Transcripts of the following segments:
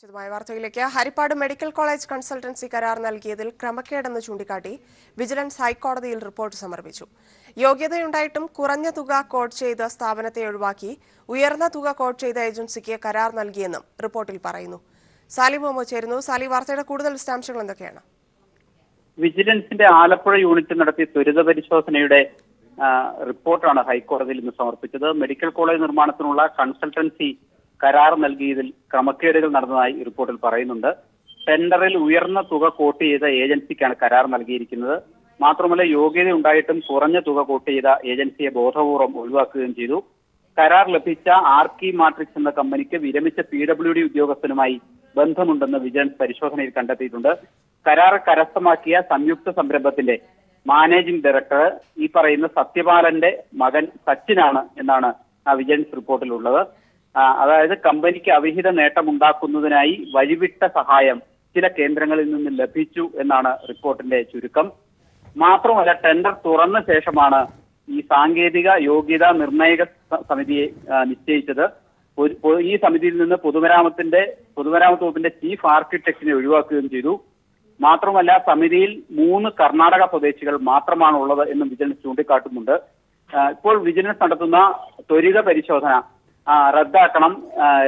വിശദമായ വാർത്തയിലേക്ക്. Harippad medical college consultancy കരാർ നൽകിയതിൽ ക്രമക്കേടെന്ന് ചൂണ്ടിക്കാട്ടി വിജിലൻസ് ഹൈക്കോടതിയിൽ റിപ്പോർട്ട് സമർപ്പിച്ചു. യോഗ്യതയുണ്ടായിട്ടും കുറഞ്ഞ തുക കോഡ് ചെയ്ത് സ്ഥാപനത്തെ ഒഴിവാക്കി ഉയർന്ന തുക കോഡ് ചെയ്ത ഏജൻസിക്ക് കരാർ നൽകിയെന്നും റിപ്പോർട്ടിൽ പറയുന്നു. സാലി മുഹമ്മദ് ചേരുന്നു. സാലി, വാർത്തയുടെ കൂടുതൽ വിശദാംശങ്ങൾ എന്തൊക്കെയാണ്? വിജിലൻസിന്റെ ആലപ്പുഴ യൂണിറ്റ് നടത്തിയ ത്വരിത പരിശോധനയുടെ റിപ്പോർട്ടാണ് ഹൈക്കോടതിയിൽ ഇന്ന് സമർപ്പിച്ചത്. മെഡിക്കൽ കോളേജ് നിർമ്മാണത്തിനുള്ള കൺസൾട്ടൻസി കരാർ നൽകിയതിൽ ക്രമക്കേടുകൾ നടന്നതായി റിപ്പോർട്ടിൽ പറയുന്നുണ്ട്. ടെൻഡറിൽ ഉയർന്ന തുക കോട്ട് ചെയ്ത ഏജൻസിക്കാണ് കരാർ നൽകിയിരിക്കുന്നത്. മാത്രമല്ല, യോഗ്യത ഉണ്ടായിട്ടും കുറഞ്ഞ തുക കോട്ട് ചെയ്ത ഏജൻസിയെ ബോധപൂർവം ഒഴിവാക്കുകയും ചെയ്തു. കരാർ ലഭിച്ച ആർക്കി മാട്രിക്സ് എന്ന കമ്പനിക്ക് വിരമിച്ച PWD ഉദ്യോഗസ്ഥനുമായി ബന്ധമുണ്ടെന്ന് വിജിലൻസ് പരിശോധനയിൽ കണ്ടെത്തിയിട്ടുണ്ട്. കരാർ കരസ്ഥമാക്കിയ സംയുക്ത സംരംഭത്തിന്റെ മാനേജിംഗ് ഡയറക്ടർ ഈ പറയുന്ന സത്യപാലന്റെ മകൻ സച്ചിനാണ് എന്നാണ് വിജിലൻസ് റിപ്പോർട്ടിലുള്ളത്. അതായത് കമ്പനിക്ക് അവിഹിത നേട്ടമുണ്ടാക്കുന്നതിനായി വഴിവിട്ട സഹായം ചില കേന്ദ്രങ്ങളിൽ നിന്ന് ലഭിച്ചു എന്നാണ് റിപ്പോർട്ടിന്റെ ചുരുക്കം. മാത്രമല്ല, ടെൻഡർ തുറന്ന ശേഷമാണ് ഈ സാങ്കേതിക യോഗ്യതാ നിർണയക സമിതിയെ നിശ്ചയിച്ചത്. ഈ സമിതിയിൽ നിന്ന് പൊതുമരാമത്ത് വകുപ്പിന്റെ ചീഫ് ആർക്കിടെക്റ്റിനെ ഒഴിവാക്കുകയും ചെയ്തു. മാത്രമല്ല, സമിതിയിൽ 3 കർണാടക സ്വദേശികൾ മാത്രമാണ് ഉള്ളത് എന്നും വിജിലൻസ് ചൂണ്ടിക്കാട്ടുന്നുണ്ട്. ഇപ്പോൾ വിജിലൻസ് നടത്തുന്ന ത്വരിത പരിശോധന റദ്ദാക്കണം,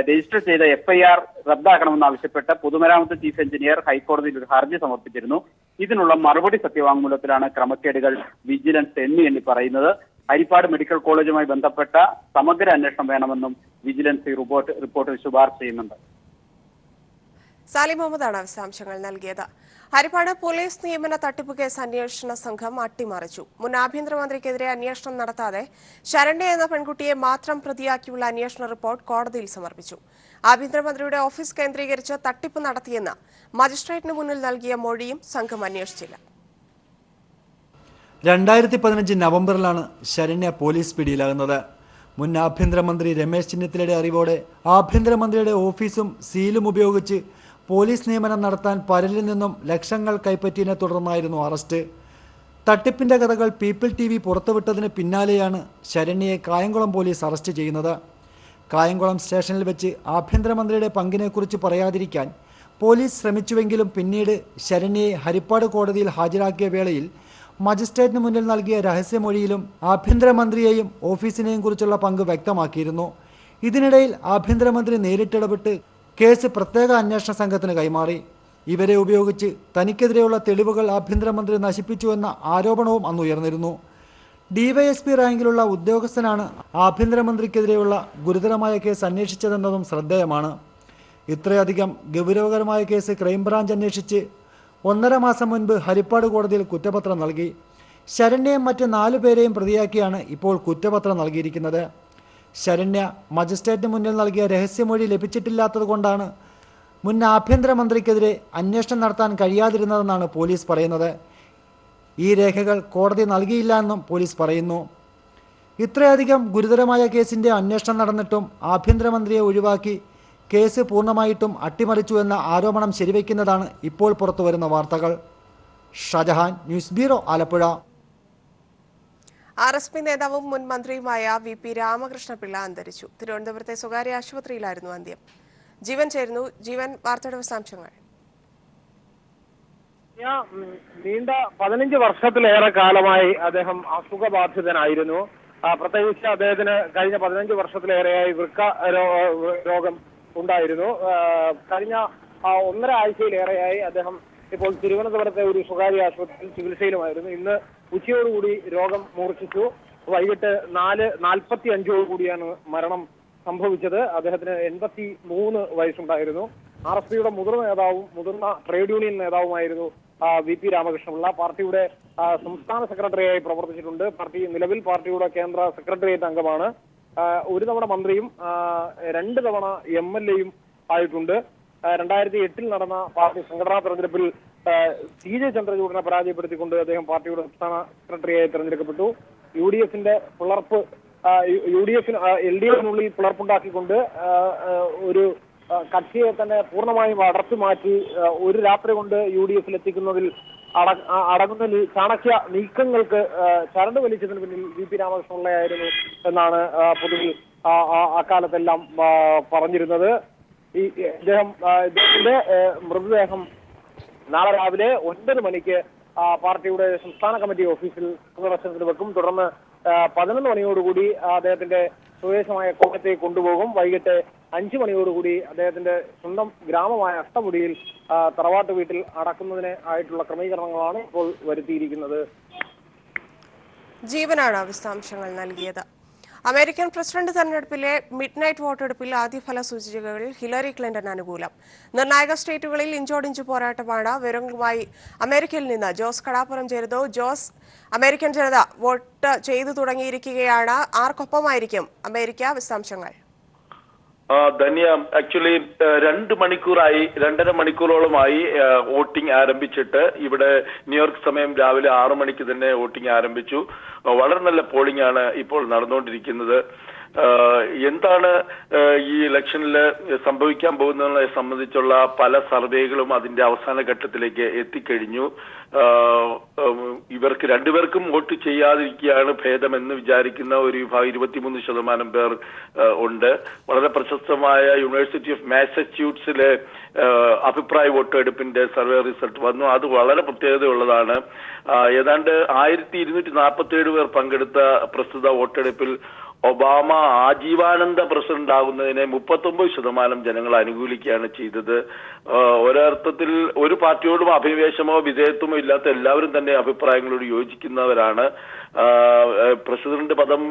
രജിസ്റ്റർ ചെയ്ത FIR റദ്ദാക്കണമെന്നാവശ്യപ്പെട്ട് പൊതുമരാമത്ത് ചീഫ് എഞ്ചിനീയർ ഹൈക്കോടതിയിൽ ഒരു ഹർജി സമർപ്പിച്ചിരുന്നു. ഇതിനുള്ള മറുപടി സത്യവാങ്മൂലത്തിലാണ് ക്രമക്കേടുകൾ വിജിലൻസ് എണ്ണി പറയുന്നത്. ഹരിപ്പാട് മെഡിക്കൽ കോളേജുമായി ബന്ധപ്പെട്ട സമഗ്ര അന്വേഷണം വേണമെന്നും വിജിലൻസ് റിപ്പോർട്ടിൽ ശുപാർശ ചെയ്യുന്നുണ്ട്. സാലി മുഹമ്മദാണ് വിശദാംശങ്ങൾ നൽകിയത്. ഹരിപ്പാട് പോലീസ് നിയമന തട്ടിപ്പ് കേസ് അന്വേഷണ സംഘം അട്ടിമറിച്ചു. മുൻ ആഭ്യന്തരമന്ത്രിക്കെതിരെ അന്വേഷണം നടത്താതെ ശരണ്യ എന്ന പെൺകുട്ടിയെ മാത്രം പ്രതിയാക്കിയുള്ള അന്വേഷണ റിപ്പോർട്ട് കോടതിയിൽ സമർപ്പിച്ചു. ആഭ്യന്തരമന്ത്രിയുടെ ഓഫീസ് കേന്ദ്രീകരിച്ച് തട്ടിപ്പ് നടത്തിയെന്ന് മജിസ്ട്രേറ്റിന് മുന്നിൽ നൽകിയ മൊഴിയും സംഘം അന്വേഷിച്ചില്ല. 2015 നവംബറിലാണ് ശരണ്യ പോലീസ് പിടിയിലാകുന്നത്. മുൻ ആഭ്യന്തരമന്ത്രി രമേശ് ചെന്നിത്തലയുടെ അറിവോടെ ആഭ്യന്തരമന്ത്രിയുടെ ഓഫീസും സീലും ഉപയോഗിച്ച് പോലീസ് നിയമനം നടത്താൻ പരലിൽ നിന്നും ലക്ഷങ്ങൾ കൈപ്പറ്റിയതിനെ തുടർന്നായിരുന്നു അറസ്റ്റ്. തട്ടിപ്പിന്റെ കഥകൾ പീപ്പിൾ TV പുറത്തുവിട്ടതിന് പിന്നാലെയാണ് ശരണ്യയെ കായംകുളം പോലീസ് അറസ്റ്റ് ചെയ്യുന്നത്. കായംകുളം സ്റ്റേഷനിൽ വെച്ച് ആഭ്യന്തരമന്ത്രിയുടെ പങ്കിനെക്കുറിച്ച് പറയാതിരിക്കാൻ പോലീസ് ശ്രമിച്ചുവെങ്കിലും പിന്നീട് ശരണ്യയെ ഹരിപ്പാട് കോടതിയിൽ ഹാജരാക്കിയ വേളയിൽ മജിസ്ട്രേറ്റിന് മുന്നിൽ നൽകിയ രഹസ്യമൊഴിയിലും ആഭ്യന്തരമന്ത്രിയെയും ഓഫീസിനെയും കുറിച്ചുള്ള പങ്ക് വ്യക്തമാക്കിയിരുന്നു. ഇതിനിടയിൽ ആഭ്യന്തരമന്ത്രി നേരിട്ടിടപെട്ട് കേസ് പ്രത്യേക അന്വേഷണ സംഘത്തിന് കൈമാറി. ഇവരെ ഉപയോഗിച്ച് തനിക്കെതിരെയുള്ള തെളിവുകൾ ആഭ്യന്തരമന്ത്രി നശിപ്പിച്ചുവെന്ന ആരോപണവും അന്ന് ഉയർന്നിരുന്നു. DYSP റാങ്കിലുള്ള ഉദ്യോഗസ്ഥനാണ് ആഭ്യന്തരമന്ത്രിക്കെതിരെയുള്ള ഗുരുതരമായ കേസ് അന്വേഷിച്ചതെന്നതും ശ്രദ്ധേയമാണ്. ഇത്രയധികം ഗൗരവകരമായ കേസ് ക്രൈംബ്രാഞ്ച് അന്വേഷിച്ച് 1.5 മാസം മുൻപ് ഹരിപ്പാട് കോടതിയിൽ കുറ്റപത്രം നൽകി. ശരണ്യയും മറ്റ് 4 പേരെയും പ്രതിയാക്കിയാണ് ഇപ്പോൾ കുറ്റപത്രം നൽകിയിരിക്കുന്നത്. ശരണ്യ മജിസ്ട്രേറ്റിന് മുന്നിൽ നൽകിയ രഹസ്യമൊഴി ലഭിച്ചിട്ടില്ലാത്തതുകൊണ്ടാണ് മുൻ ആഭ്യന്തരമന്ത്രിക്കെതിരെ അന്വേഷണം നടത്താൻ കഴിയാതിരുന്നതെന്നാണ് പോലീസ് പറയുന്നത്. ഈ രേഖകൾ കോടതി നൽകിയില്ല എന്നും പോലീസ് പറയുന്നു. ഇത്രയധികം ഗുരുതരമായ കേസിൻ്റെ അന്വേഷണം നടന്നിട്ടും ആഭ്യന്തരമന്ത്രിയെ ഒഴിവാക്കി കേസ് പൂർണ്ണമായിട്ടും അട്ടിമറിച്ചു എന്ന ആരോപണം ശരിവയ്ക്കുന്നതാണ് ഇപ്പോൾ പുറത്തുവരുന്ന വാർത്തകൾ. Shajahan, news bureau, Alappuzha. RSP നേതാവും മുൻ മന്ത്രിയുമായ VP രാമകൃഷ്ണപിള്ള അന്തരിച്ചു. തിരുവനന്തപുരത്തെ സ്വകാര്യ ആശുപത്രിയിലായിരുന്നു അന്ത്യം. ജീവൻ ചേരുന്നു. ജീവൻ, വാർത്തയുടെ വിശദാംശങ്ങൾ. നീണ്ട 15 വർഷത്തിലേറെ കാലമായി അദ്ദേഹം അസുഖബാധിതനായിരുന്നു. പ്രത്യേകിച്ച് അദ്ദേഹത്തിന് കഴിഞ്ഞ 15 വർഷത്തിലേറെയായി വൃക്ക രോഗം ഉണ്ടായിരുന്നു. കഴിഞ്ഞ 1.5 ആഴ്ചയിലേറെയായി അദ്ദേഹം ഇപ്പോൾ തിരുവനന്തപുരത്തെ ഒരു സ്വകാര്യ ആശുപത്രിയിൽ ചികിത്സയിലുമായിരുന്നു. ഇന്ന് ഉച്ചയോടുകൂടി രോഗം മൂർച്ഛിച്ചു. വൈകിട്ട് 4:45 മരണം സംഭവിച്ചത്. അദ്ദേഹത്തിന് 83 വയസ്സുണ്ടായിരുന്നു. RSPയുടെ മുതിർന്ന ട്രേഡ് യൂണിയൻ നേതാവുമായിരുന്നു VP രാമകൃഷ്ണപിള്ള. പാർട്ടിയുടെ സംസ്ഥാന സെക്രട്ടറിയായി പ്രവർത്തിച്ചിട്ടുണ്ട്. നിലവിൽ പാർട്ടിയുടെ കേന്ദ്ര സെക്രട്ടേറിയറ്റ് അംഗമാണ്. 1 തവണ മന്ത്രിയും 2 തവണ MLA ആയിട്ടുണ്ട്. 2008 നടന്ന പാർട്ടി സംഘടനാ തെരഞ്ഞെടുപ്പിൽ CJ ചന്ദ്രചൂഡിനെ പരാജയപ്പെടുത്തിക്കൊണ്ട് അദ്ദേഹം പാർട്ടിയുടെ സംസ്ഥാന സെക്രട്ടറിയായി തെരഞ്ഞെടുക്കപ്പെട്ടു. UDFന്റെ പിളർപ്പ് LDFിനുള്ളിൽ പിളർപ്പുണ്ടാക്കിക്കൊണ്ട് ഒരു കക്ഷിയെ തന്നെ പൂർണ്ണമായും അടർച്ചു മാറ്റി ഒരു രാത്രി കൊണ്ട് UDFിൽ എത്തിക്കുന്നതിൽ അടങ്ങുന്ന ചാണക്യ നീക്കങ്ങൾക്ക് ചരട് വലിച്ചതിന് പിന്നിൽ VP രാമകൃഷ്ണപിള്ളയായിരുന്നു എന്നാണ് പൊതുവിൽ അക്കാലത്തെല്ലാം പറഞ്ഞിരുന്നത്. ഇദ്ദേഹത്തിന്റെ മൃതദേഹം നാളെ രാവിലെ 9 മണിക്ക് പാർട്ടിയുടെ സംസ്ഥാന കമ്മിറ്റി ഓഫീസിൽ പൊതുദർശനത്തിന് വെക്കും. തുടർന്ന് 11 മണിയോടുകൂടി അദ്ദേഹത്തിന്റെ സ്വദേശമായ കോട്ടയത്തേക്ക് കൊണ്ടുപോകും. വൈകിട്ട് 5 മണിയോടുകൂടി അദ്ദേഹത്തിന്റെ സ്വന്തം ഗ്രാമമായ അഷ്ടമുടിയിൽ തറവാട്ട് വീട്ടിൽ അടക്കുന്നതിന് ആയിട്ടുള്ള ക്രമീകരണങ്ങളാണ് ഇപ്പോൾ വരുത്തിയിരിക്കുന്നത്. ജീവനാണ് വിശദാംശങ്ങൾ നൽകിയത്. അമേരിക്കൻ പ്രസിഡന്റ് തെരഞ്ഞെടുപ്പിലെ മിഡ് നൈറ്റ് വോട്ടെടുപ്പിൽ ആദ്യ ഫല സൂചികകളിൽ ഹിലറി ക്ലിന്റൺ അനുകൂലം. നിർണായക സ്റ്റേറ്റുകളിൽ ഇഞ്ചോടിഞ്ച് പോരാട്ടമാണ്. വിവരങ്ങളുമായി അമേരിക്കയിൽ നിന്ന് ജോസ് കടാപ്പുറം ചേരുന്നു. ജോസ്, അമേരിക്കൻ ജനത വോട്ട് ചെയ്തു തുടങ്ങിയിരിക്കുകയാണ്. ആർക്കൊപ്പമായിരിക്കും അമേരിക്ക? വിശദാംശങ്ങൾ. ധന്യ, ആക്ച്വലി 2.5 മണിക്കൂറോളമായി വോട്ടിംഗ് ആരംഭിച്ചിട്ട് ഇവിടെ ന്യൂയോർക്ക് സമയം രാവിലെ 6 മണിക്ക് തന്നെ വോട്ടിംഗ് ആരംഭിച്ചു. വളരെ നല്ല പോളിംഗ് ആണ് ഇപ്പോൾ നടന്നുകൊണ്ടിരിക്കുന്നത്. എന്താണ് ഈ ഇലക്ഷനിൽ സംഭവിക്കാൻ പോകുന്നതിനെ സംബന്ധിച്ചുള്ള പല സർവേകളും അതിന്റെ അവസാന ഘട്ടത്തിലേക്ക് എത്തിക്കഴിഞ്ഞു. ഇവർക്ക് രണ്ടുപേർക്കും വോട്ട് ചെയ്യാതിരിക്കുകയാണ് ഭേദമെന്ന് വിചാരിക്കുന്ന ഒരു വിഭാഗം 23% പേർ ഉണ്ട്. വളരെ പ്രശസ്തമായ യൂണിവേഴ്സിറ്റി ഓഫ് മാസച്യൂട്ട്സിലെ അഭിപ്രായ വോട്ടെടുപ്പിന്റെ സർവേ റിസൾട്ട് വന്നു. അത് വളരെ പ്രത്യേകതയുള്ളതാണ്. ഏതാണ്ട് 1247 പേർ പങ്കെടുത്ത പ്രസ്തുത വോട്ടെടുപ്പിൽ ഒബാമ ആജീവാനന്ദ പ്രസിഡന്റ് ആകുന്നതിനെ 39% ജനങ്ങൾ അനുകൂലിക്കുകയാണ് ചെയ്തത്. ഒരർത്ഥത്തിൽ ഒരു പാർട്ടിയോടും അഭിനിവേശമോ വിധേയത്വമോ ഇല്ലാത്ത എല്ലാവരും തന്നെ അഭിപ്രായങ്ങളോട് യോജിക്കുന്നവരാണ്. പ്രസിഡന്റ് പദം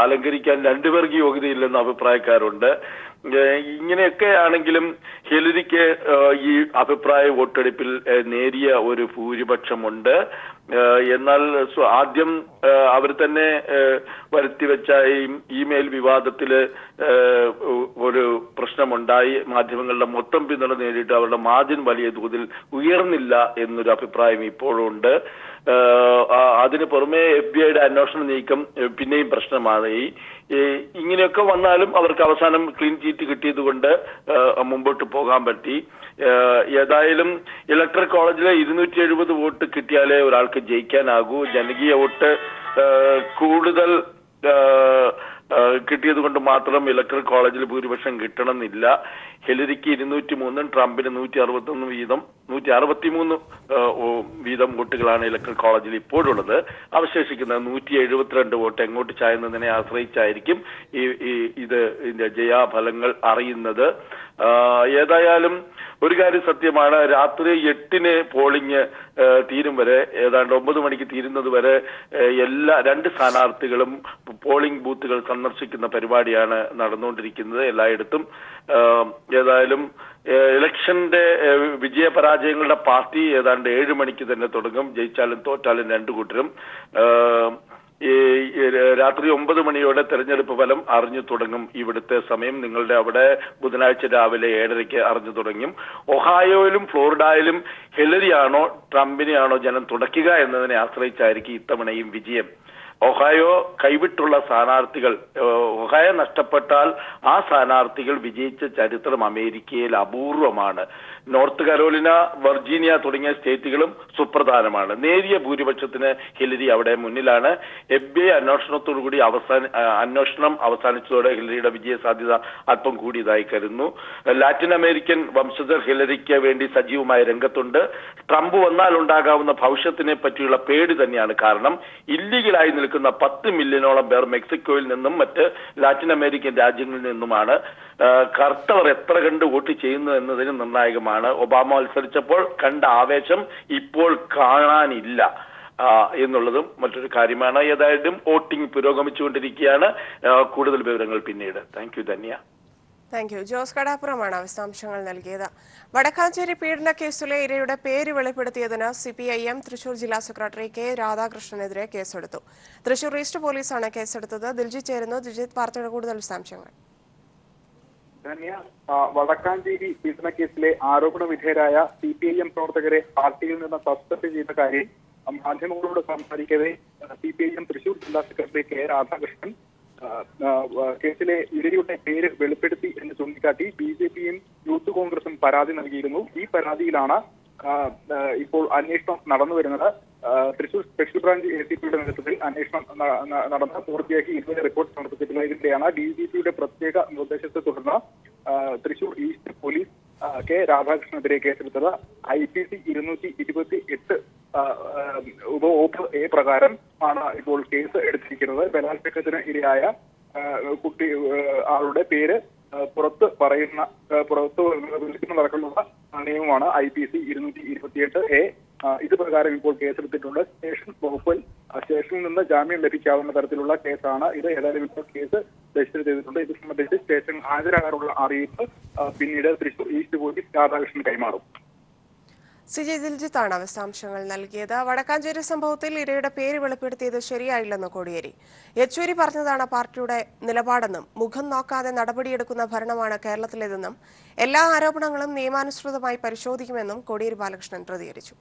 അലങ്കരിക്കാൻ 2 പേർക്ക് യോഗ്യതയില്ലെന്ന അഭിപ്രായക്കാരുണ്ട്. ഇങ്ങനെയൊക്കെ ആണെങ്കിലും ഹിലരിക്ക് ഈ അഭിപ്രായ വോട്ടെടുപ്പിൽ നേരിയ ഒരു ഭൂരിപക്ഷമുണ്ട്. എന്നാൽ ആദ്യം അവർ തന്നെ വരുത്തിവെച്ച ഇമെയിൽ വിവാദത്തില് ഒരു പ്രശ്നമുണ്ടായി. മാധ്യമങ്ങളുടെ മൊത്തം പിന്തുണ നേടിയിട്ട് അവരുടെ മാർജിൻ വലിയ തോതിൽ ഉയർന്നില്ല എന്നൊരു അഭിപ്രായം ഇപ്പോഴുണ്ട്. അതിന് പുറമെ FBI അന്വേഷണ നീക്കം പിന്നെയും പ്രശ്നമാണ്. ഇങ്ങനെയൊക്കെ വന്നാലും അവർക്ക് അവസാനം ക്ലീൻ ചീറ്റ് കിട്ടിയത് കൊണ്ട് മുമ്പോട്ട് പോകാൻ പറ്റി. ഏതായാലും ഇലക്ടറൽ കോളേജിലെ 270 വോട്ട് കിട്ടിയാലേ ഒരാൾക്ക് ജയിക്കാനാകൂ. ജനകീയ വോട്ട് കൂടുതൽ കിട്ടിയത് കൊണ്ട് മാത്രം ഇലക്ടറൽ കോളേജിൽ ഭൂരിപക്ഷം കിട്ടണമെന്നില്ല. ഹിലരിക്ക് 203, ട്രംപിന് 163 വീതം വോട്ടുകളാണ് ഇലക്ടറൽ കോളേജിൽ ഇപ്പോഴുള്ളത്. അവശേഷിക്കുന്ന 172 വോട്ട് എങ്ങോട്ട് ചായുന്നതിനെ ആശ്രയിച്ചായിരിക്കും ഇതിന്റെ ജയാഫലങ്ങൾ അറിയുന്നത്. ഏതായാലും ഒരു കാര്യം സത്യമാണ്, രാത്രി 8-ന് പോളിംഗ് തീരും വരെ, ഏതാണ്ട് 9 മണിക്ക് തീരുന്നത് വരെ എല്ലാ 2 സ്ഥാനാർത്ഥികളും പോളിംഗ് ബൂത്തുകൾ സന്ദർശിക്കുന്ന പരിപാടിയാണ് നടന്നുകൊണ്ടിരിക്കുന്നത് എല്ലായിടത്തും. ഏതായാലും ഇലക്ഷന്റെ വിജയപരാജയങ്ങളുടെ പാർട്ടി ഏതാണ്ട് 7 മണിക്ക് തന്നെ തുടങ്ങും. ജയിച്ചാലും തോറ്റാലും 2 കൂട്ടരും. രാത്രി 9 മണിയോടെ തെരഞ്ഞെടുപ്പ് ഫലം അറിഞ്ഞു തുടങ്ങും. ഇവിടുത്തെ സമയം നിങ്ങളുടെ അവിടെ ബുധനാഴ്ച രാവിലെ 7:30 അറിഞ്ഞു തുടങ്ങും. ഒഹായോയിലും ഫ്ലോറിഡയിലും ഹിലരിയാണോ ട്രംപിനെയാണോ ജനം തുടയ്ക്കുക എന്നതിനെ ആശ്രയിച്ചായിരിക്കും ഇത്തവണയും വിജയം. ഒഹായോ കൈവിട്ടുള്ള സ്ഥാനാർത്ഥികൾ, ഒഹായോ നഷ്ടപ്പെട്ടാൽ ആ സ്ഥാനാർത്ഥികൾ വിജയിച്ച ചരിത്രം അമേരിക്കയിൽ അപൂർവമാണ്. നോർത്ത് കരോലിന, വെർജീനിയ തുടങ്ങിയ സ്റ്റേറ്റുകളും സുപ്രധാനമാണ്. നേരിയ ഭൂരിപക്ഷത്തിന് ഹിലരി അവിടെ മുന്നിലാണ്. FBI അന്വേഷണത്തോടുകൂടി അന്വേഷണം അവസാനിച്ചതോടെ ഹിലരിയുടെ വിജയ സാധ്യത അല്പം കൂടിയതായി കരുതുന്നു. ലാറ്റിൻ അമേരിക്കൻ വംശജർ ഹിലരിക്ക് വേണ്ടി സജീവമായ രംഗത്തുണ്ട്. ട്രംപ് വന്നാൽ ഉണ്ടാകാവുന്ന ഭവിഷ്യത്തിനെ പറ്റിയുള്ള പേടി തന്നെയാണ് കാരണം. ഇല്ലീഗലായി നിൽക്കുന്ന 10 മില്യണോളം പേർ മെക്സിക്കോയിൽ നിന്നും മറ്റ് ലാറ്റിൻ അമേരിക്കൻ രാജ്യങ്ങളിൽ നിന്നുമാണ്. കറുത്തവർ എത്ര കണ്ട് വോട്ട് ചെയ്യുന്നു എന്നതിന് നിർണായകമാണ്. ഒബാമ മത്സരിച്ചപ്പോൾ കണ്ട ആവേശം ഇപ്പോൾ കാണാനില്ല എന്നുള്ളതും മറ്റൊരു കാര്യമാണ്. ഏതായാലും വോട്ടിംഗ് പുരോഗമിച്ചുകൊണ്ടിരിക്കുകയാണ്. കൂടുതൽ വിവരങ്ങൾ പിന്നീട്. Thank you Dhanya. Thank you. Jose കടാപ്പുറമാണ് വിശദാംശങ്ങൾ നൽകിയത്. വടക്കാഞ്ചേരി പീഡന കേസിലെ ഇരയുടെ പേര് വെളിപ്പെടുത്തിയതിന് CPIM തൃശൂർ ജില്ലാ സെക്രട്ടറി K രാധാകൃഷ്ണനെതിരെ കേസെടുത്തു. തൃശൂർ ഈസ്റ്റ് പോലീസാണ് കേസെടുത്തത്. ദിൽജിത്ത് ചേരുന്നു. ദിൽജിത്ത്, വാർത്തയുടെ കൂടുതൽ വിശദാംശങ്ങൾ. വടക്കാഞ്ചേരി പീഡന കേസിലെ ആരോപണ വിധേയരായ CPIM പ്രവർത്തകരെ പാർട്ടിയിൽ നിന്ന് സസ്പെൻഡ് ചെയ്ത കാര്യം മാധ്യമങ്ങളോട് സംസാരിക്കവേ CPIM തൃശൂർ ജില്ലാ സെക്രട്ടറി K രാധാകൃഷ്ണൻ കേസിലെ ഇരയുടെ പേര് വെളിപ്പെടുത്തി എന്ന് ചൂണ്ടിക്കാട്ടി BJPയും യൂത്ത് കോൺഗ്രസും പരാതി നൽകിയിരുന്നു. ഈ പരാതിയിലാണ് ഇപ്പോൾ അന്വേഷണം നടന്നു വരുന്നത്. തൃശൂർ സ്പെഷ്യൽ ബ്രാഞ്ച് ACPയുടെ നേതൃത്വത്തിൽ അന്വേഷണം നടന്ന പൂർത്തിയാക്കി ഇതുവരെ റിപ്പോർട്ട് സമർപ്പിച്ചിട്ടില്ല. ഇതിന്റെയാണ് DGPയുടെ പ്രത്യേക നിർദ്ദേശത്തെ തുടർന്ന് തൃശൂർ ഈസ്റ്റ് പോലീസ് കെ രാധാകൃഷ്ണനെതിരെ കേസെടുത്തത്. IPC 228 ഉപവകുപ്പ് A പ്രകാരം ആണ് ഇപ്പോൾ കേസ് എടുത്തിരിക്കുന്നത്. ബലാത്സംഗത്തിന് ഇരയായ കുട്ടി ആളുടെ പേര് പുറത്ത് വിളിക്കുന്ന നടക്കുന്ന നിയമമാണ് IPC 228A. ഇത് പ്രകാരം ഇപ്പോൾ കേസെടുത്തിട്ടുണ്ട്. സ്റ്റേഷൻ വകുപ്പിൽ സ്റ്റേഷനിൽ നിന്ന് ജാമ്യം ലഭിക്കാവുന്ന തരത്തിലുള്ള കേസാണ് ഇത്. ഏതായാലും ഇപ്പോൾ കേസ് രജിസ്റ്റർ ചെയ്തിട്ടുണ്ട്. ഇത് സംബന്ധിച്ച് സ്റ്റേഷൻ ഹാജരാകാനുള്ള അറിയിപ്പ് പിന്നീട് തൃശൂർ ഈസ്റ്റ് പോലീസ് രാധാകൃഷ്ണൻ കൈമാറും. CJ ദിൽജിത്താണ് വിശദാംശങ്ങൾ നൽകിയത്. വടക്കാഞ്ചേരി സംഭവത്തിൽ ഇരയുടെ പേര് വെളിപ്പെടുത്തിയത് ശരിയായില്ലെന്ന് കോടിയേരി. യെച്ചൂരി പറഞ്ഞതാണ് പാർട്ടിയുടെ നിലപാടെന്നും മുഖം നോക്കാതെ നടപടിയെടുക്കുന്ന ഭരണമാണ് കേരളത്തിലേതെന്നും എല്ലാ ആരോപണങ്ങളും നിയമാനുസൃതമായി പരിശോധിക്കുമെന്നും കോടിയേരി ബാലകൃഷ്ണൻ പ്രതികരിച്ചു.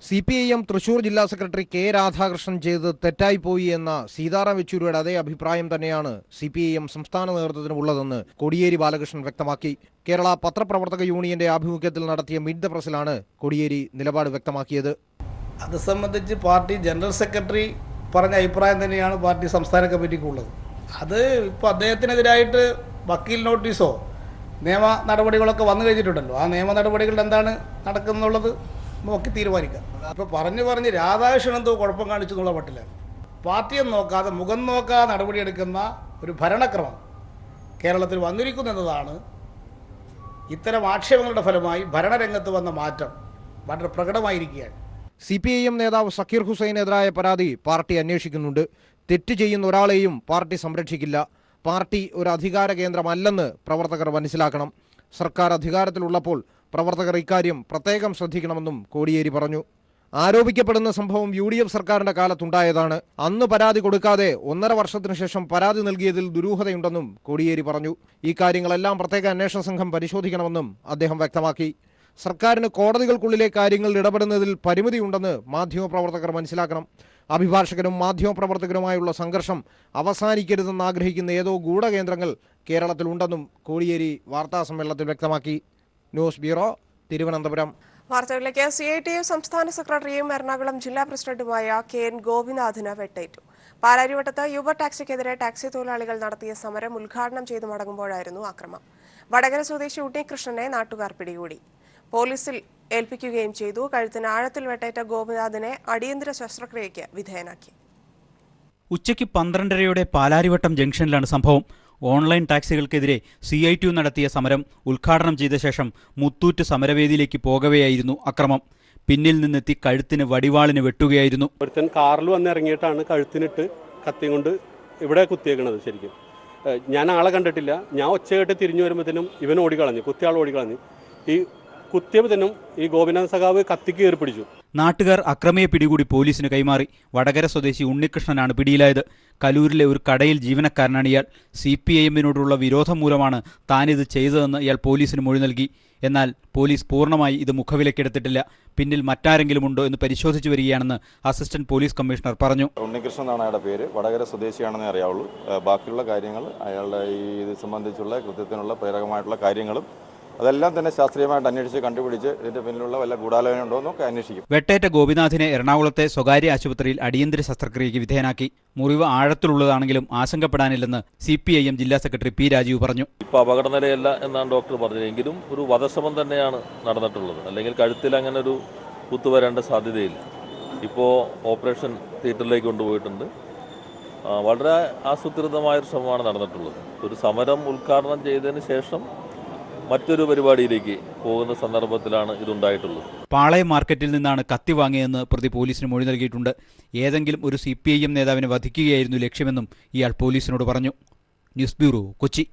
CPIM തൃശൂർ ജില്ലാ സെക്രട്ടറി കെ രാധാകൃഷ്ണൻ ചെയ്തത് തെറ്റായിപ്പോയി എന്ന സീതാറാം യെച്ചൂരിയുടെ അതേ അഭിപ്രായം തന്നെയാണ് CPIM സംസ്ഥാന നേതൃത്വത്തിനുള്ളതെന്ന് കോടിയേരി ബാലകൃഷ്ണൻ വ്യക്തമാക്കി. കേരള പത്രപ്രവർത്തക യൂണിയന്റെ ആഭിമുഖ്യത്തിൽ നടത്തിയ മീറ്റ് ദ പ്രസിലാണ് കോടിയേരി നിലപാട് വ്യക്തമാക്കിയത്. അത് സംബന്ധിച്ച് പാർട്ടി ജനറൽ സെക്രട്ടറി പറഞ്ഞ അഭിപ്രായം തന്നെയാണ് പാർട്ടി സംസ്ഥാന കമ്മിറ്റിക്കുള്ളത്. അത് ഇപ്പോൾ അദ്ദേഹത്തിനെതിരായിട്ട് വക്കീൽ നോട്ടീസോ നിയമ നടപടികളൊക്കെ വന്നു കഴിഞ്ഞിട്ടുണ്ടല്ലോ. ആ നിയമ നടപടികളിൽ എന്താണ് നടക്കുന്നുള്ളത് നോക്കി തീരുമാനിക്കാം. അപ്പോൾ പറഞ്ഞ് രാധാകൃഷ്ണൻ എന്തോ കുഴപ്പം കാണിച്ചു എന്നുള്ള മട്ടിലാണ്. പാർട്ടിയെ നോക്കാതെ മുഖം നോക്കാതെ നടപടിയെടുക്കുന്ന ഒരു ഭരണക്രമം കേരളത്തിൽ വന്നിരിക്കുന്നു എന്നതാണ് ഇത്തരം ആക്ഷേപങ്ങളുടെ ഫലമായി ഭരണരംഗത്ത് വന്ന മാറ്റം വളരെ പ്രകടമായിരിക്കുകയാണ്. CPIM നേതാവ് സക്കീർ ഹുസൈനെതിരായ പരാതി പാർട്ടി അന്വേഷിക്കുന്നുണ്ട്. തെറ്റ് ചെയ്യുന്ന ഒരാളെയും പാർട്ടി സംരക്ഷിക്കില്ല. പാർട്ടി ഒരു അധികാര കേന്ദ്രമല്ലെന്ന് പ്രവർത്തകർ മനസ്സിലാക്കണം. സർക്കാർ അധികാരത്തിലുള്ളപ്പോൾ പ്രവർത്തകർ ഇക്കാര്യം പ്രത്യേകം ശ്രദ്ധിക്കണമെന്നും കോടിയേരി പറഞ്ഞു. ആരോപിക്കപ്പെടുന്ന സംഭവം UDF സർക്കാരിന്റെ കാലത്തുണ്ടായതാണ്. അന്ന് പരാതി കൊടുക്കാതെ 1.5 വർഷത്തിനു ശേഷം പരാതി നൽകിയതിൽ ദുരൂഹതയുണ്ടെന്നും കോടിയേരി പറഞ്ഞു. ഈ കാര്യങ്ങളെല്ലാം പ്രത്യേക അന്വേഷണ സംഘം പരിശോധിക്കണമെന്നും അദ്ദേഹം വ്യക്തമാക്കി. സർക്കാരിന് കോടതികൾക്കുള്ളിലെ കാര്യങ്ങളിൽ ഇടപെടുന്നതിൽ പരിമിതിയുണ്ടെന്ന് മാധ്യമപ്രവർത്തകർ മനസ്സിലാക്കണം. അഭിഭാഷകരും മാധ്യമപ്രവർത്തകരുമായുള്ള സംഘർഷം അവസാനിക്കരുതെന്ന് ആഗ്രഹിക്കുന്ന ഏതോ ഗൂഢകേന്ദ്രങ്ങൾ കേരളത്തിലുണ്ടെന്നും കോടിയേരി വാർത്താസമ്മേളനത്തിൽ വ്യക്തമാക്കി. News bureau, Thiruvananthapuram. വാർത്തകളിലേക്ക്. CITU സംസ്ഥാന സെക്രട്ടറിയും എറണാകുളം ജില്ലാ പ്രസിഡന്റുമായ KN ഗോപിനാഥിന് വെട്ടേറ്റു. പാലാരിവട്ടത്ത് യൂബർ ടാക്സിക്കെതിരെ ടാക്സി തൊഴിലാളികൾ നടത്തിയ സമരം ഉദ്ഘാടനം ചെയ്തു മടങ്ങുമ്പോഴായിരുന്നു ആക്രമണം. വടകര സ്വദേശി ഉണ്ണികൃഷ്ണനെ നാട്ടുകാർ പിടികൂടി പോലീസിൽ ഏൽപ്പിക്കുകയും ചെയ്തു. കഴുത്തിന് ആഴത്തിൽ വെട്ടേറ്റ ഗോപിനാഥിനെ അടിയന്തര ശസ്ത്രക്രിയയ്ക്ക് വിധേയനാക്കി. ഉച്ചയ്ക്ക് 12:30 പാലാരിവട്ടം ജംഗ്ഷനിലാണ് സംഭവം. ഓൺലൈൻ ടാക്സികൾക്കെതിരെ CITU നടത്തിയ സമരം ഉദ്ഘാടനം ചെയ്ത ശേഷം മുത്തൂറ്റ് സമരവേദിയിലേക്ക് പോകവെയായിരുന്നു അക്രമം. പിന്നിൽ നിന്നെത്തി കഴുത്തിന് വടിവാളിന് വെട്ടുകയായിരുന്നു. ഒരുത്തൻ കാറിൽ വന്നിറങ്ങിയിട്ടാണ് കഴുത്തിനിട്ട് കത്തി കൊണ്ട് ഇവിടെ കുത്തിയേക്കണത്. ശരിക്കും ഞാൻ ആളെ കണ്ടിട്ടില്ല. ഞാൻ ഒച്ചയായിട്ട് തിരിഞ്ഞു വരുമ്പോഴത്തേനും ഇവൻ ഓടിക്കളഞ്ഞു, കുത്തിയാൾ ഓടിക്കളഞ്ഞു. ഈ കുത്തിയപ്പോഴത്തേനും ഈ ഗോപിനാഥ് സഖാവ് കത്തിക്ക് കയറി പിടിച്ചു. നാട്ടുകാർ അക്രമിയെ പിടികൂടി പോലീസിന് കൈമാറി. വടകര സ്വദേശി ഉണ്ണികൃഷ്ണനാണ് പിടിയിലായത്. കലൂരിലെ ഒരു കടയിൽ ജീവനക്കാരനാണ് ഇയാൾ. CPIMനോടുള്ള വിരോധം മൂലമാണ് താനിത് ചെയ്തതെന്ന് ഇയാൾ പോലീസിന് മൊഴി നൽകി. എന്നാൽ പോലീസ് പൂർണ്ണമായി ഇത് മുഖവിലക്കെടുത്തിട്ടില്ല. പിന്നിൽ മറ്റാരെങ്കിലും ഉണ്ടോ എന്ന് പരിശോധിച്ചു വരികയാണെന്ന് അസിസ്റ്റന്റ് പോലീസ് കമ്മീഷണർ പറഞ്ഞു. ഉണ്ണികൃഷ്ണൻ എന്നാണ് അയാളുടെ പേര്. വടകര സ്വദേശിയാണെന്നേ അറിയാവുള്ളൂ. ബാക്കിയുള്ള കാര്യങ്ങൾ അയാളുടെ ഈ ഇത് സംബന്ധിച്ചുള്ള കൃത്യത്തിനുള്ള പ്രേരകമായിട്ടുള്ള കാര്യങ്ങളും അതെല്ലാം തന്നെ ശാസ്ത്രീയമായിട്ട് അന്വേഷിച്ച് കണ്ടുപിടിച്ച് ഇതിന്റെ പിന്നിലുള്ള വല്ല ഗൂഢാലോചന ഉണ്ടോ എന്നൊക്കെ അന്വേഷിക്കും. വെട്ടേറ്റ ഗോപിനാഥിനെ എറണാകുളത്തെ സ്വകാര്യ ആശുപത്രിയിൽ അടിയന്തര ശസ്ത്രക്രിയയ്ക്ക് വിധേയനാക്കി. മുറിവ് ആഴത്തിലുള്ളതാണെങ്കിലും ആശങ്കപ്പെടാനില്ലെന്ന് CPIM ജില്ലാ സെക്രട്ടറി P. രാജീവ് പറഞ്ഞു. ഇപ്പോൾ അപകടനിലയല്ല എന്നാണ് ഡോക്ടർ പറഞ്ഞതെങ്കിലും ഒരു വധശ്രമം തന്നെയാണ് നടന്നിട്ടുള്ളത്. അല്ലെങ്കിൽ കഴുത്തിൽ അങ്ങനെ ഒരു കുത്തുവരേണ്ട സാധ്യതയില്ല. ഇപ്പോൾ ഓപ്പറേഷൻ തിയേറ്ററിലേക്ക് കൊണ്ടുപോയിട്ടുണ്ട്. വളരെ ആസൂത്രിതമായൊരു ശ്രമമാണ് നടന്നിട്ടുള്ളത്. ഒരു സമരം ഉദ്ഘാടനം ചെയ്തതിന് ശേഷം മറ്റൊരു പരിപാടിയിലേക്ക് പോകുന്ന സന്ദർഭത്തിലാണ് ഇതുണ്ടായിട്ടുള്ളത്. പാളയം മാർക്കറ്റിൽ നിന്നാണ് കത്തി വാങ്ങിയതെന്ന് പ്രതി പോലീസിന് മൊഴി നൽകിയിട്ടുണ്ട്. ഏതെങ്കിലും ഒരു CPIM നേതാവിനെ വധിക്കുകയായിരുന്നു ലക്ഷ്യമെന്നും ഇയാൾ പോലീസിനോട് പറഞ്ഞു. News bureau, Kochi.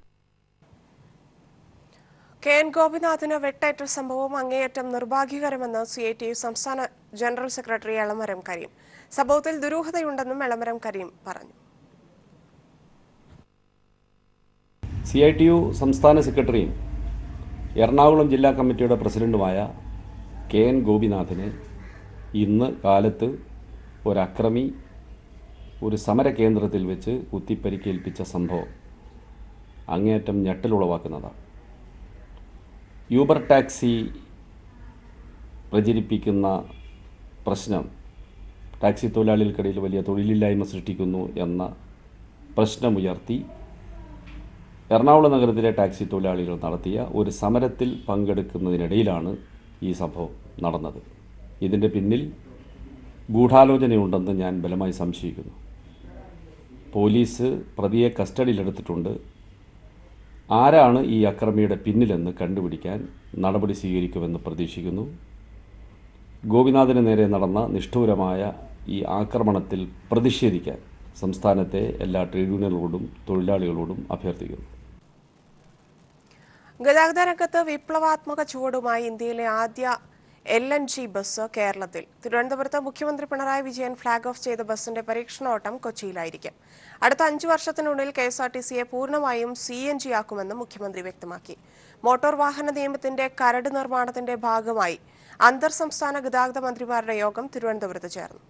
KN ഗോപിനാഥിന് വെട്ടേറ്റ സംഭവം അങ്ങേയറ്റം നിർഭാഗ്യകരമെന്ന് CITU സംസ്ഥാന ജനറൽ സെക്രട്ടറി എളമരം കരീം. സംഭവത്തിൽ ദുരൂഹതയുണ്ടെന്നും എളമരം കരീം പറഞ്ഞു. CITU സംസ്ഥാന സെക്രട്ടറിയും എറണാകുളം ജില്ലാ കമ്മിറ്റിയുടെ പ്രസിഡന്റുമായ KN ഗോപിനാഥിനെ ഇന്ന് കാലത്ത് ഒരക്രമി ഒരു സമരകേന്ദ്രത്തിൽ വെച്ച് കുത്തിപ്പരിക്കേൽപ്പിച്ച സംഭവം അങ്ങേയറ്റം ഞെട്ടലുളവാക്കുന്നതാണ്. യൂബർ ടാക്സി പ്രചരിപ്പിക്കുന്ന പ്രശ്നം ടാക്സി തൊഴിലാളികൾക്കിടയിൽ വലിയ തൊഴിലില്ലായ്മ സൃഷ്ടിക്കുന്നു എന്ന പ്രശ്നമുയർത്തി എറണാകുളം നഗരത്തിലെ ടാക്സി തൊഴിലാളികൾ നടത്തിയ ഒരു സമരത്തിൽ പങ്കെടുക്കുന്നതിനിടയിലാണ് ഈ സംഭവം നടന്നത്. ഇതിൻ്റെ പിന്നിൽ ഗൂഢാലോചനയുണ്ടെന്ന് ഞാൻ ബലമായി സംശയിക്കുന്നു. പോലീസ് പ്രതിയെ കസ്റ്റഡിയിലെടുത്തിട്ടുണ്ട്. ആരാണ് ഈ അക്രമിയുടെ പിന്നിലെന്ന് കണ്ടുപിടിക്കാൻ നടപടി സ്വീകരിക്കുമെന്ന് പ്രതീക്ഷിക്കുന്നു. ഗോപിനാഥിന് നേരെ നടന്ന നിഷ്ഠൂരമായ ഈ ആക്രമണത്തിൽ പ്രതിഷേധിക്കാൻ സംസ്ഥാനത്തെ എല്ലാ ട്രേഡ് യൂണിയനുകളോടും തൊഴിലാളികളോടും അഭ്യർത്ഥിക്കുന്നു. ഗതാഗത രംഗത്ത് വിപ്ലവാത്മക ചുവടുമായി ഇന്ത്യയിലെ ആദ്യ LNG ബസ് കേരളത്തിൽ. തിരുവനന്തപുരത്ത് മുഖ്യമന്ത്രി പിണറായി വിജയൻ ഫ്ളാഗ് ഓഫ് ചെയ്ത ബസിന്റെ പരീക്ഷണോട്ടം കൊച്ചിയിലായിരിക്കും. അടുത്ത 5 വർഷത്തിനുള്ളിൽ KSRTCയെ പൂർണ്ണമായും CNG ആക്കുമെന്നും മുഖ്യമന്ത്രി വ്യക്തമാക്കി. മോട്ടോർ വാഹന നിയമത്തിന്റെ കരട് നിർമ്മാണത്തിന്റെ ഭാഗമായി അന്തർ സംസ്ഥാന ഗതാഗത മന്ത്രിമാരുടെ യോഗം തിരുവനന്തപുരത്ത് ചേർന്നു.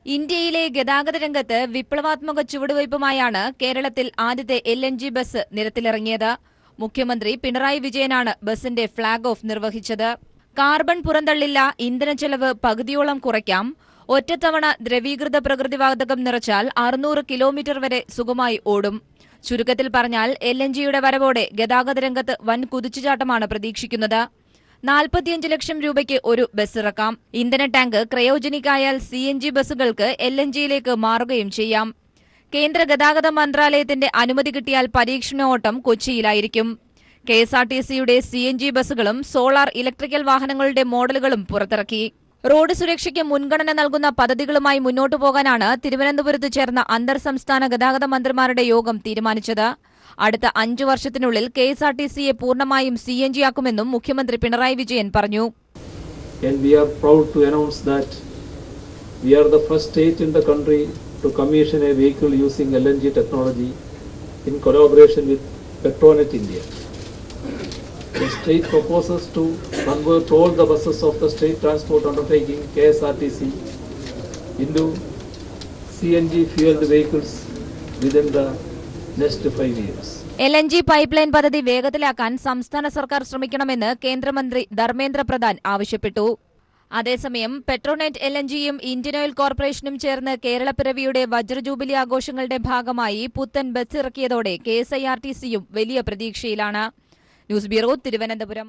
ഇന്ത്യയിലെ ഗതാഗത രംഗത്ത് വിപ്ലവാത്മക ചുവടുവയ്പുമായാണ് കേരളത്തിൽ ആദ്യത്തെ LNG ബസ് നിരത്തിലിറങ്ങിയത്. മുഖ്യമന്ത്രി പിണറായി വിജയനാണ് ബസിന്റെ ഫ്ളാഗ് ഓഫ് നിർവഹിച്ചത്. കാർബൺ പുറന്തള്ളില്ല, ഇന്ധനച്ചെലവ് പകുതിയോളം കുറയ്ക്കാം, ഒറ്റത്തവണ ദ്രവീകൃത പ്രകൃതിവാതകം നിറച്ചാൽ 600 കിലോമീറ്റർ വരെ സുഗമായി ഓടും. ചുരുക്കത്തിൽ പറഞ്ഞാൽ LNGയുടെ വരവോടെ ഗതാഗത രംഗത്ത് വൻ കുതിച്ചുചാട്ടമാണ് പ്രതീക്ഷിക്കുന്നത്. 45 ലക്ഷം രൂപയ്ക്ക് ഒരു ബസ് ഇറക്കാം. ഇന്ധന ടാങ്ക് ക്രയോജനിക് ആയാൽ CNG ബസ്സുകൾക്ക് LNGയിലേക്ക് മാറുകയും ചെയ്യാം. കേന്ദ്ര ഗതാഗത മന്ത്രാലയത്തിന്റെ അനുമതി കിട്ടിയാൽ പരീക്ഷണ ഓട്ടം കൊച്ചിയിലായിരിക്കും. KSRTCയുടെ CNG ബസ്സുകളും സോളാർ ഇലക്ട്രിക്കൽ വാഹനങ്ങളുടെ മോഡലുകളും പുറത്തിറക്കി. റോഡ് സുരക്ഷയ്ക്ക് മുൻഗണന നൽകുന്ന പദ്ധതികളുമായി മുന്നോട്ടു പോകാനാണ് തിരുവനന്തപുരത്ത് ചേർന്ന അന്തർ സംസ്ഥാന ഗതാഗത മന്ത്രിമാരുടെ യോഗം തീരുമാനിച്ചത്. അടുത്ത 5 വർഷത്തിനുള്ളിൽ KSRTCയെ പൂർണ്ണമായും CNG ആക്കുമെന്നും മുഖ്യമന്ത്രി പിണറായി വിജയൻ പറഞ്ഞു. We are proud to announce that we are the first state in the country to commission a vehicle using LNG technology in collaboration with Petronet India. The state proposes to convert all the buses of the state transport undertaking KSRTC into CNG fueled vehicles within the next 5 years. LNG pipeline പദ്ധതി വേഗത്തിലാക്കാൻ സംസ്ഥാന സർക്കാർ ശ്രമിക്കണമെന്ന് കേന്ദ്രമന്ത്രി ധർമ്മേന്ദ്ര പ്രധാൻ ആവശ്യപ്പെട്ടു. അതേസമയം Petronet LNGയും Indian oil കോർപ്പറേഷനും ചേർന്ന് കേരളപ്പിറവിയുടെ വജ്രജൂബിലി ആഘോഷങ്ങളുടെ ഭാഗമായി പുത്തൻ ബസ് ഇറക്കിയതോടെ KSIRTCയും വലിയ പ്രതീക്ഷയിലാണ്. News bureau, Thiruvananthapuram.